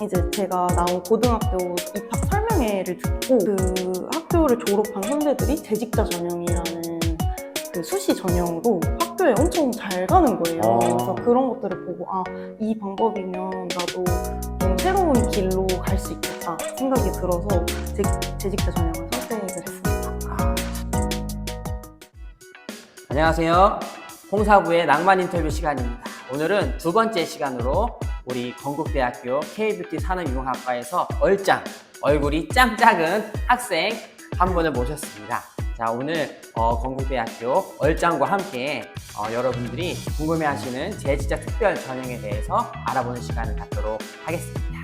이제 제가 나온 고등학교 입학 설명회를 듣고 그 학교를 졸업한 선배들이 재직자 전형이라는 그 수시 전형으로 학교에 엄청 잘 가는 거예요. 그래서 그런 것들을 보고 이 방법이면 나도 좀 새로운 길로 갈 수 있겠다 생각이 들어서 재직자 전형을 선택을 했습니다. 안녕하세요. 홍사부의 낭만 인터뷰 시간입니다. 오늘은 두 번째 시간으로 우리 건국대학교 K뷰티 산업융합과에서 얼굴이 짱 작은 학생 한 분을 모셨습니다. 자, 오늘 건국대학교 얼짱과 함께 여러분들이 궁금해하시는 재직자 특별 전형에 대해서 알아보는 시간을 갖도록 하겠습니다.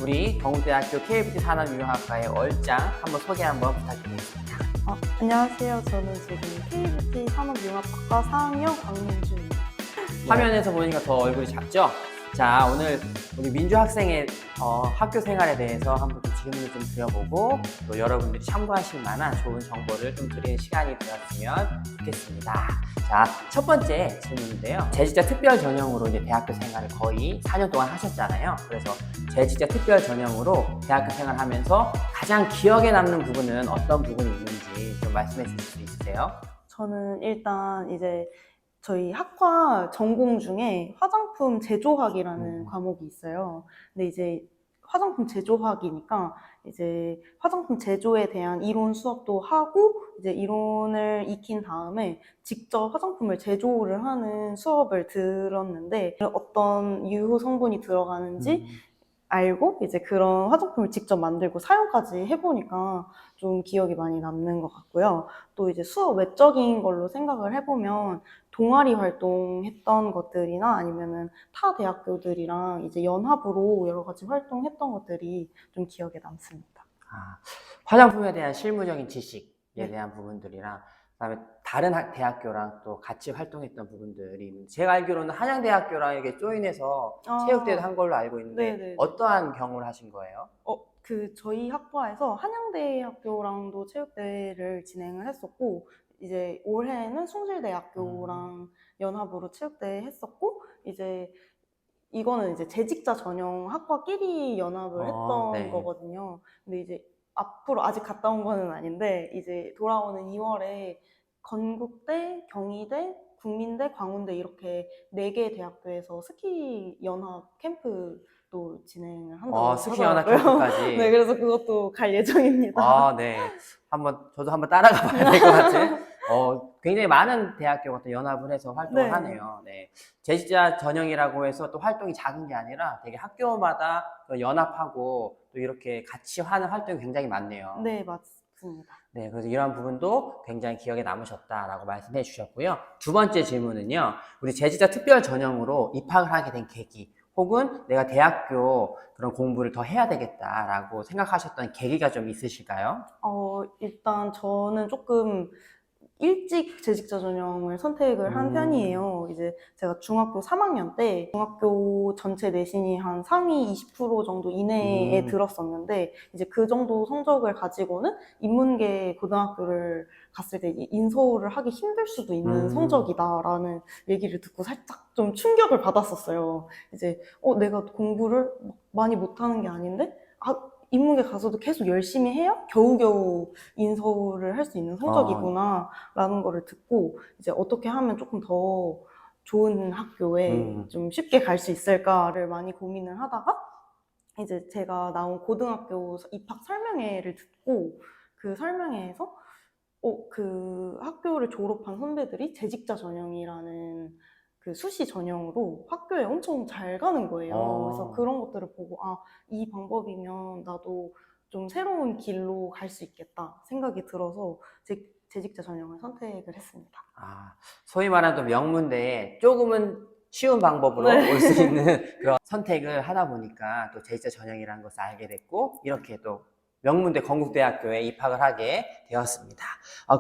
우리 건국대학교 K뷰티 산업융합과의 얼짱 한번 소개 한번 부탁드리겠습니다. 안녕하세요. 저는 지금 K뷰티 산업융합학과 4학년 강민주입니다. 화면에서 보니까 더 얼굴이 작죠? 자, 오늘 우리 민주 학생의 학교 생활에 대해서 한번 또 질문을 좀 드려보고 또 여러분들이 참고하실 만한 좋은 정보를 좀 드리는 시간이 되었으면 좋겠습니다. 자, 첫 번째 질문인데요. 재직자 특별 전형으로 이제 대학교 생활을 거의 4년 동안 하셨잖아요. 그래서 재직자 특별 전형으로 대학교 생활하면서 가장 기억에 남는 부분은 어떤 부분이 있는지 좀 말씀해 주실 수 있으세요? 저는 일단 이제 저희 학과 전공 중에 화장품 제조학이라는 과목이 있어요. 근데 이제 화장품 제조학이니까 이제 화장품 제조에 대한 이론 수업도 하고 이제 이론을 익힌 다음에 직접 화장품을 제조를 하는 수업을 들었는데 어떤 유효 성분이 들어가는지 알고 이제 그런 화장품을 직접 만들고 사용까지 해보니까 좀 기억이 많이 남는 것 같고요. 또 이제 수업 외적인 걸로 생각을 해보면 동아리 활동했던 것들이나 아니면은 타 대학교들이랑 이제 연합으로 여러 가지 활동했던 것들이 좀 기억에 남습니다. 화장품에 대한 실무적인 지식에 대한 부분들이랑 그다음에 다른 대학교랑 또 같이 활동했던 부분들이 있는데 제가 알기로는 한양대학교랑 이게 조인해서 체육대회도 한 걸로 알고 있는데 네네. 어떠한 경우를 하신 거예요? 저희 학과에서 한양대학교랑도 체육대회를 진행을 했었고 이제 올해는 숭실대학교랑 연합으로 체육대회 했었고 이제 이거는 이제 재직자 전형 학과끼리 연합을 했던 네. 거거든요. 근데 이제 앞으로 아직 갔다 온 거는 아닌데 이제 돌아오는 2월에 건국대, 경희대, 국민대, 광운대 이렇게 4개 대학교에서 스키 연합 캠프도 진행을 한다고 스키 연합 하더라고요. 캠프까지. 네, 그래서 그것도 갈 예정입니다. 네. 저도 한번 따라가 봐야 될 것 같은. 굉장히 많은 대학교가 또 연합을 해서 활동을 네. 하네요. 네. 재직자 전형이라고 해서 또 활동이 작은 게 아니라 되게 학교마다 또 연합하고 또 이렇게 같이 하는 활동이 굉장히 많네요. 네, 맞습니다. 네, 그래서 이러한 부분도 굉장히 기억에 남으셨다라고 말씀해 주셨고요. 두 번째 질문은요. 우리 재직자 특별 전형으로 입학을 하게 된 계기 혹은 내가 대학교 그런 공부를 더 해야 되겠다라고 생각하셨던 계기가 좀 있으실까요? 일단 저는 조금 일찍 재직자 전형을 선택을 한 편이에요. 이제 제가 중학교 3학년 때 중학교 전체 내신이 한 상위 20% 정도 이내에 들었었는데 이제 그 정도 성적을 가지고는 인문계 고등학교를 갔을 때 인서울을 하기 힘들 수도 있는 성적이다라는 얘기를 듣고 살짝 좀 충격을 받았었어요. 이제 내가 공부를 많이 못하는 게 아닌데 인문계 가서도 계속 열심히 해야 겨우겨우 인서울을 할 수 있는 성적이구나 라는 거를 듣고 이제 어떻게 하면 조금 더 좋은 학교에 좀 쉽게 갈 수 있을까를 많이 고민을 하다가 이제 제가 나온 고등학교 입학 설명회를 듣고 그 설명회에서 그 학교를 졸업한 선배들이 재직자 전형이라는 그 수시 전형으로 학교에 엄청 잘 가는 거예요. 그래서 그런 것들을 보고 이 방법이면 나도 좀 새로운 길로 갈 수 있겠다 생각이 들어서 재직자 전형을 선택을 했습니다. 소위 말하는 또 명문대에 조금은 쉬운 방법으로 네. 올 수 있는 그런 선택을 하다 보니까 또 재직자 전형이라는 것을 알게 됐고 이렇게 또 명문대 건국대학교에 입학을 하게 되었습니다.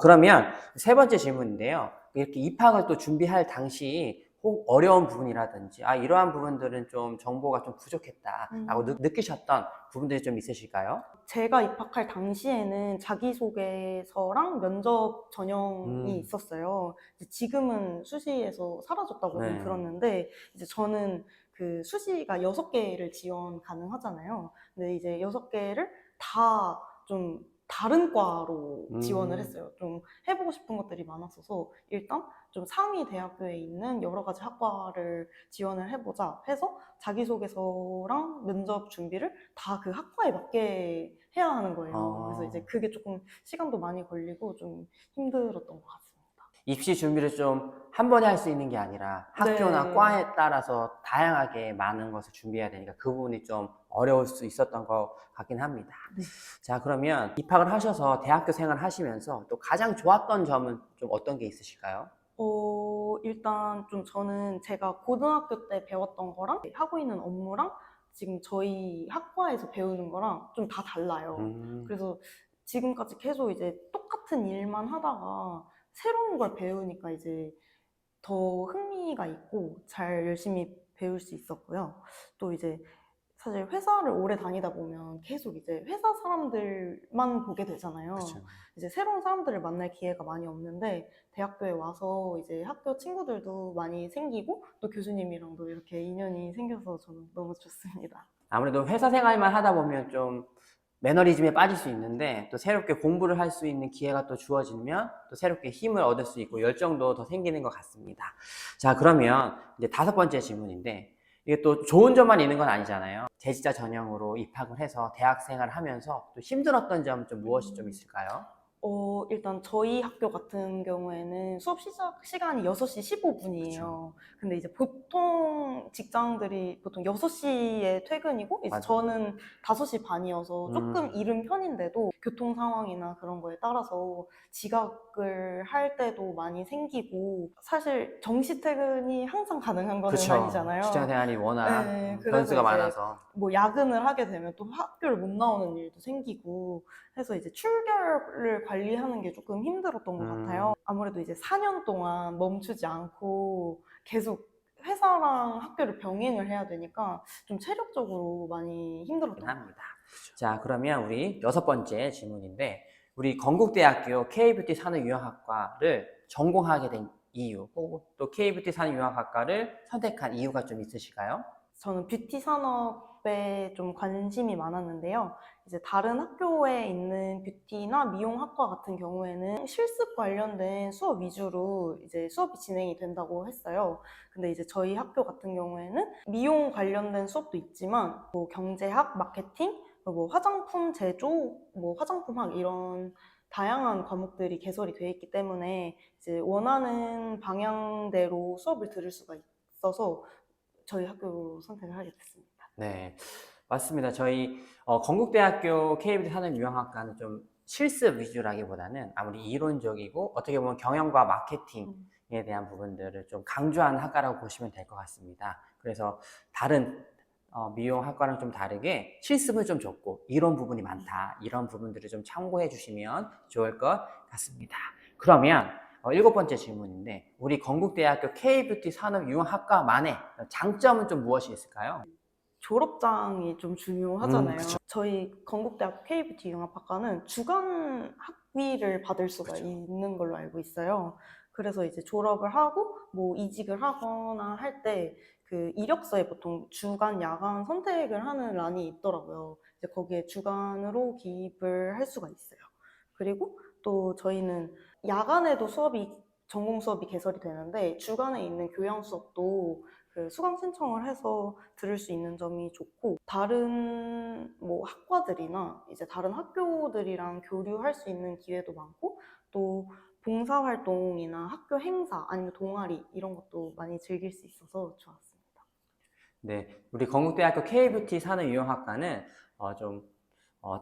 그러면 세 번째 질문인데요. 이렇게 입학을 또 준비할 당시 혹 어려운 부분이라든지 이러한 부분들은 좀 정보가 좀 부족했다라고 느끼셨던 부분들이 좀 있으실까요? 제가 입학할 당시에는 자기소개서랑 면접 전형이 있었어요. 이제 지금은 수시에서 사라졌다고 좀 들었는데 이제 저는 그 수시가 6개를 지원 가능하잖아요. 근데 이제 6개를 다 좀 다른 과로 지원을 했어요. 좀 해보고 싶은 것들이 많았어서 일단 좀 상위 대학교에 있는 여러 가지 학과를 지원을 해보자 해서 자기소개서랑 면접 준비를 다 그 학과에 맞게 해야 하는 거예요. 그래서 이제 그게 조금 시간도 많이 걸리고 좀 힘들었던 것 같습니다. 입시 준비를 좀 한 번에 할 수 있는 게 아니라 학교나 네. 과에 따라서 다양하게 많은 것을 준비해야 되니까 그 부분이 좀 어려울 수 있었던 것 같긴 합니다. 네. 자, 그러면 입학을 하셔서 대학교 생활을 하시면서 또 가장 좋았던 점은 좀 어떤 게 있으실까요? 일단 좀 저는 제가 고등학교 때 배웠던 거랑 하고 있는 업무랑 지금 저희 학과에서 배우는 거랑 좀 다 달라요. 그래서 지금까지 계속 이제 똑같은 일만 하다가 새로운 걸 배우니까 이제 더 흥미가 있고 잘 열심히 배울 수 있었고요. 또 이제 사실 회사를 오래 다니다 보면 계속 이제 회사 사람들만 보게 되잖아요. 그렇죠. 이제 새로운 사람들을 만날 기회가 많이 없는데 대학교에 와서 이제 학교 친구들도 많이 생기고 또 교수님이랑도 이렇게 인연이 생겨서 저는 너무 좋습니다. 아무래도 회사 생활만 하다 보면 좀 매너리즘에 빠질 수 있는데 또 새롭게 공부를 할 수 있는 기회가 또 주어지면 또 새롭게 힘을 얻을 수 있고 열정도 더 생기는 것 같습니다. 자, 그러면 이제 5번째 질문인데 이게 또 좋은 점만 있는 건 아니잖아요. 재직자 전형으로 입학을 해서 대학 생활을 하면서 또 힘들었던 점 좀 무엇이 좀 있을까요? 일단 저희 학교 같은 경우에는 수업 시작 시간이 6시 15분이에요. 그쵸. 근데 이제 보통 직장들이 보통 6시에 퇴근이고, 이제 맞아요. 저는 5시 반이어서 조금 음. 이른 편인데도 교통 상황이나 그런 거에 따라서 지각을 할 때도 많이 생기고, 사실 정시 퇴근이 항상 가능한 거는 그쵸. 아니잖아요. 직장 생활이 워낙 네, 그래서 변수가 이제 많아서. 뭐 야근을 하게 되면 또 학교를 못 나오는 일도 생기고 해서 이제 출결을 관리하는 게 조금 힘들었던 것 같아요. 아무래도 이제 4년 동안 멈추지 않고 계속 회사랑 학교를 병행을 해야 되니까 좀 체력적으로 많이 힘들었던 것 같아요. 합니다. 자, 그러면 우리 6번째 질문인데 우리 건국대학교 K뷰티 산업융합학과를 전공하게 된 이유 혹은 또 K뷰티 산업융합학과를 선택한 이유가 좀 있으실까요? 저는 뷰티 산업에 좀 관심이 많았는데요. 이제 다른 학교에 있는 뷰티나 미용학과 같은 경우에는 실습 관련된 수업 위주로 이제 수업이 진행이 된다고 했어요. 근데 이제 저희 학교 같은 경우에는 미용 관련된 수업도 있지만 뭐 경제학, 마케팅, 그리고 뭐 화장품 제조, 뭐 화장품학 이런 다양한 과목들이 개설이 되어 있기 때문에 이제 원하는 방향대로 수업을 들을 수가 있어서 저희 학교로 선택을 하게 됐습니다. 네, 맞습니다. 저희 건국대학교 K뷰티 산업융합학과는 좀 실습 위주라기보다는 아무리 이론적이고 어떻게 보면 경영과 마케팅에 대한 부분들을 좀 강조하는 학과라고 보시면 될 것 같습니다. 그래서 다른 미용학과랑 좀 다르게 실습은 좀 적고 이론 부분이 많다. 이런 부분들을 좀 참고해 주시면 좋을 것 같습니다. 그러면 7번째 질문인데 우리 건국대학교 K뷰티 산업융합학과만의 장점은 좀 무엇이 있을까요? 졸업장이 좀 중요하잖아요. 그쵸. 저희 건국대학교 K뷰티 융합학과는 주간 학위를 받을 수가 그쵸. 있는 걸로 알고 있어요. 그래서 이제 졸업을 하고 뭐 이직을 하거나 할 때 그 이력서에 보통 주간, 야간 선택을 하는 란이 있더라고요. 이제 거기에 주간으로 기입을 할 수가 있어요. 그리고 또 저희는 야간에도 전공 수업이 개설이 되는데 주간에 있는 교양 수업도 그 수강 신청을 해서 들을 수 있는 점이 좋고, 다른 뭐 학과들이나 이제 다른 학교들이랑 교류할 수 있는 기회도 많고, 또 봉사활동이나 학교 행사 아니면 동아리 이런 것도 많이 즐길 수 있어서 좋았습니다. 네, 우리 건국대학교 K뷰티 산업융합학과는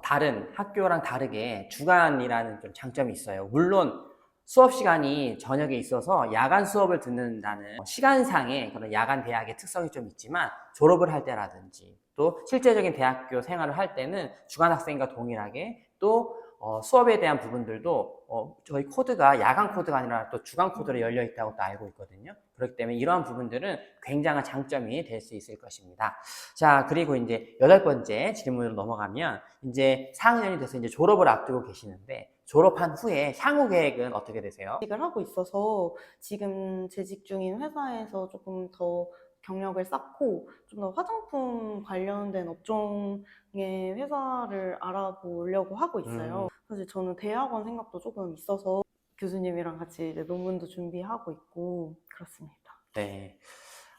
다른 학교랑 다르게 주간이라는 좀 장점이 있어요. 물론 수업 시간이 저녁에 있어서 야간 수업을 듣는다는 시간상의 그런 야간 대학의 특성이 좀 있지만 졸업을 할 때라든지 또 실제적인 대학교 생활을 할 때는 주간 학생과 동일하게 또 수업에 대한 부분들도 저희 코드가 야간 코드가 아니라 또 주간 코드로 열려 있다고 또 알고 있거든요. 그렇기 때문에 이러한 부분들은 굉장한 장점이 될 수 있을 것입니다. 자, 그리고 이제 8번째 질문으로 넘어가면 이제 4학년이 돼서 이제 졸업을 앞두고 계시는데 졸업한 후에 향후 계획은 어떻게 되세요? 이직을 하고 있어서 지금 재직 중인 회사에서 조금 더 경력을 쌓고 좀 더 화장품 관련된 업종의 회사를 알아보려고 하고 있어요. 사실 저는 대학원 생각도 조금 있어서 교수님이랑 같이 이제 논문도 준비하고 있고 그렇습니다. 네.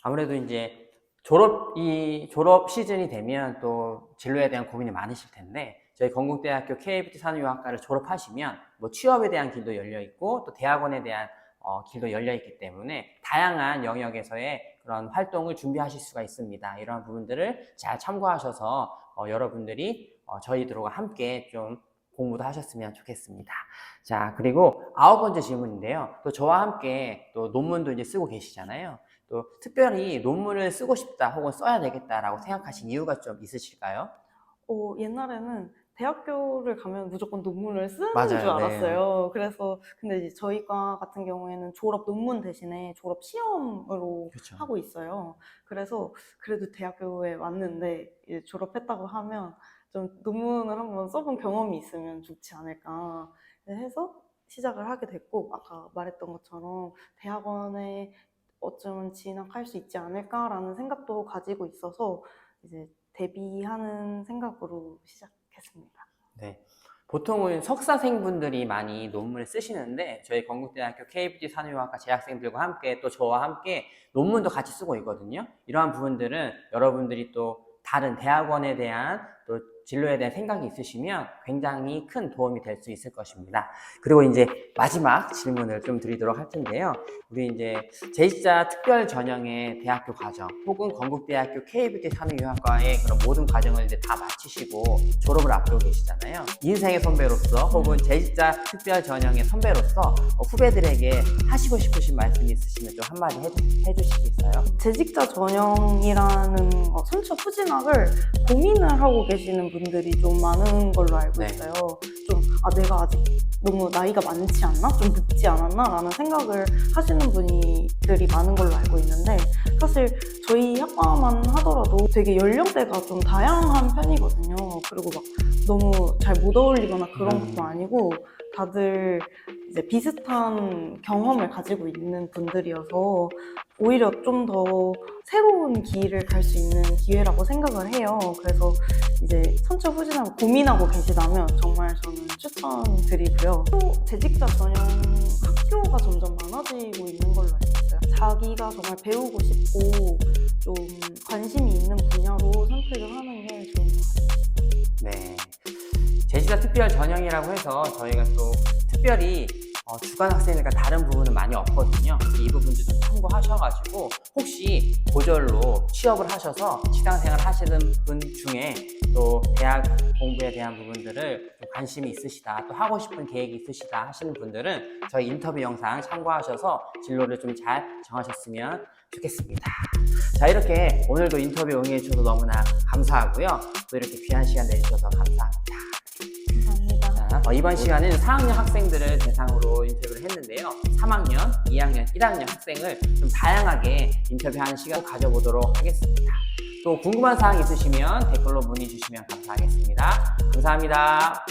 아무래도 이제 졸업 시즌이 되면 또 진로에 대한 고민이 많으실 텐데, 저희 건국대학교 K-뷰티 산후유학과를 졸업하시면 뭐 취업에 대한 길도 열려 있고 또 대학원에 대한 길도 열려 있기 때문에 다양한 영역에서의 그런 활동을 준비하실 수가 있습니다. 이런 부분들을 잘 참고하셔서 여러분들이 저희들과 함께 좀 공부도 하셨으면 좋겠습니다. 자, 그리고 9번째 질문인데요. 또 저와 함께 또 논문도 이제 쓰고 계시잖아요. 또 특별히 논문을 쓰고 싶다 혹은 써야 되겠다라고 생각하신 이유가 좀 있으실까요? 옛날에는 대학교를 가면 무조건 논문을 쓰는 맞아요. 줄 네. 알았어요. 그래서 근데 이제 저희과 같은 경우에는 졸업 논문 대신에 졸업 시험으로 그렇죠. 하고 있어요. 그래서 그래도 대학교에 왔는데 이제 졸업했다고 하면 좀 논문을 한번 써본 경험이 있으면 좋지 않을까 해서 시작을 하게 됐고, 아까 말했던 것처럼 대학원에 어쩌면 진학할 수 있지 않을까라는 생각도 가지고 있어서 이제 대비하는 생각으로 시작했습니다. 네. 보통은 석사생분들이 많이 논문을 쓰시는데, 저희 건국대학교 K-뷰티 산후유학과 재학생들과 함께 또 저와 함께 논문도 같이 쓰고 있거든요. 이러한 부분들은 여러분들이 또 다른 대학원에 대한 또 진로에 대한 생각이 있으시면 굉장히 큰 도움이 될 수 있을 것입니다. 그리고 이제 마지막 질문을 좀 드리도록 할 텐데요. 우리 이제 제2자 특별 전형의 대학교 과정 혹은 건국대학교 K-뷰티 산후유학과의 그런 모든 과정을 이제 다 마치시고 졸업을 앞두고 계시잖아요. 인생의 선배로서 혹은 제2자 특별 전형의 선배로서 후배들에게 하시고 싶으신 말씀이 있으시면 좀 한마디 해주시겠어요? 재직자 전형이라는 선처 후진학을 고민을 하고 계시는 분들이 좀 많은 걸로 알고 네. 있어요. 좀 내가 아직 너무 나이가 많지 않나? 좀 늦지 않았나? 라는 생각을 하시는 분들이 많은 걸로 알고 있는데, 사실 저희 학과만 하더라도 되게 연령대가 좀 다양한 편이거든요. 그리고 막 너무 잘 못 어울리거나 그런 것도 아니고 다들 이제 비슷한 경험을 가지고 있는 분들이어서 오히려 좀 더 새로운 길을 갈 수 있는 기회라고 생각을 해요. 그래서 이제 선처 후진하고 고민하고 계시다면 정말 저는 추천드리고요. 또 재직자 전형 학교가 점점 많아지고 있는 걸로 알고 있어요. 자기가 정말 배우고 싶고 좀 관심이 있는 분야로 선택을 하는 게 좋은 것 같아요. 네. 제2자 특별 전형이라고 해서 저희가 또 특별히 주간 학생들과 다른 부분은 많이 없거든요. 이 부분도 좀 참고하셔가지고 혹시 고졸로 취업을 하셔서 직장생활 하시는 분 중에 또 대학 공부에 대한 부분들을 좀 관심이 있으시다, 또 하고 싶은 계획이 있으시다 하시는 분들은 저희 인터뷰 영상 참고하셔서 진로를 좀 잘 정하셨으면 좋겠습니다. 자, 이렇게 오늘도 인터뷰 응해 주셔서 너무나 감사하고요. 또 이렇게 귀한 시간 내주셔서 감사합니다. 감사합니다. 이번 시간은 4학년 학생들을 대상으로 인터뷰를 했는데요. 3학년, 2학년, 1학년 학생을 좀 다양하게 인터뷰하는 시간 가져보도록 하겠습니다. 또 궁금한 사항 있으시면 댓글로 문의 주시면 감사하겠습니다. 감사합니다.